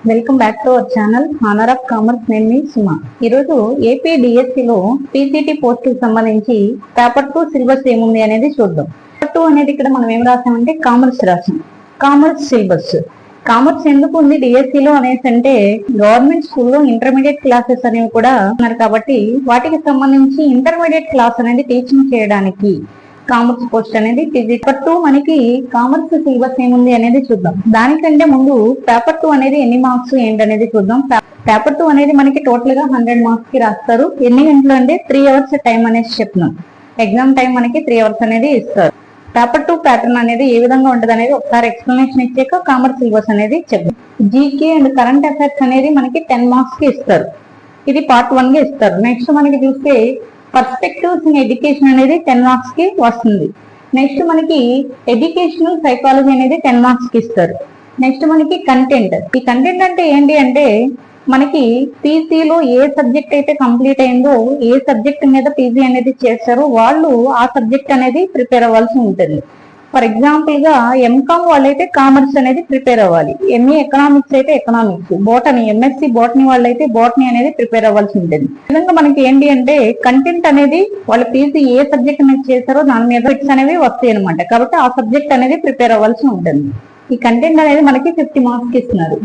Welcome back to our channel honour of commerce. నేను మీ సుమ. ఈరోజు AP డిఎస్సిలో పీసీటీ పోస్ట్ కు సంబంధించి పేపర్ 2 సిలబస్ ఏముంది అనేది చూద్దాం. పేపర్ 2 అనేది ఇక్కడ మనం ఏం రాసామంటే కామర్స్ రాసాం. Commerce syllabus. కామర్స్ ఎందుకు ఉంది డిఎస్సిలో అనేసి అంటే గవర్నమెంట్ స్కూల్లో ఇంటర్మీడియట్ క్లాసెస్ అనేవి కూడా ఉన్నారు కాబట్టి వాటికి సంబంధించి ఇంటర్మీడియట్ క్లాస్ అనేది టీచింగ్ చేయడానికి కామర్స్ పోస్ట్ అనేది పేపర్ 2 మనకి కామర్స్ సిలబస్ ఏముంది అనేది చూద్దాం. దానికంటే ముందు పేపర్ 2 అనేది ఎన్ని మార్క్స్ ఏంటనేది చూద్దాం. పేపర్ 2 అనేది మనకి టోటల్ గా 100 మార్క్స్ కి రాస్తారు. ఎన్ని గంటలు అంటే 3 అవర్స్ టైం అనేది చెప్తున్నాం. ఎగ్జామ్ టైం మనకి 3 అవర్స్ అనేది ఇస్తారు. పేపర్ 2 ప్యాటర్న్ అనేది ఏ విధంగా ఉంటది అనేది ఒకసారి ఎక్స్ప్లెనేషన్ ఇచ్చాక కామర్స్ సిలబస్ అనేది చెప్తాం. జీకే అండ్ కరెంట్ అఫైర్స్ అనేది మనకి 10 మార్క్స్ కి ఇస్తారు. ఇది పార్ట్ 1 గా ఇస్తారు. నెక్స్ట్ మనకి చూస్తే పర్స్పెక్టివ్స్ ఇన్ ఎడ్యుకేషన్ అనేది 10 మార్క్స్ కి వస్తుంది. నెక్స్ట్ మనకి ఎడ్యుకేషనల్ సైకాలజీ అనేది 10 మార్క్స్ కి ఇస్తారు. నెక్స్ట్ మనకి కంటెంట్. ఈ కంటెంట్ అంటే ఏంటి అంటే మనకి పీసీలో ఏ సబ్జెక్ట్ అయితే కంప్లీట్ అయిందో, ఏ సబ్జెక్ట్ మీద పీజీ అనేది చేస్తారో వాళ్ళు ఆ సబ్జెక్ట్ అనేది ప్రిపేర్ అవ్వాల్సి ఉంటుంది. ఫర్ ఎగ్జాంపుల్ గా ఎంకామ్ వాళ్ళైతే కామర్స్ అనేది ప్రిపేర్ అవ్వాలి. ఎంఏ ఎకనామిక్స్ అయితే ఎకనామిక్స్, బోటనీ ఎంఎస్సి బోటనీ వాళ్ళైతే బోటనీ అనేది ప్రిపేర్ అవ్వాల్సి ఉంటుంది. ఈ విధంగా మనకి ఏంటి అంటే కంటెంట్ అనేది వాళ్ళ పీసీ ఏ సబ్జెక్ట్ మీద చేస్తారో దాని మీద బిట్స్ అనేవి వస్తాయి అనమాట. కాబట్టి ఆ సబ్జెక్ట్ అనేది ప్రిపేర్ అవ్వాల్సి ఉంటుంది. ఈ కంటెంట్ అనేది మనకి 50 మార్క్స్ ఇస్తున్నారు.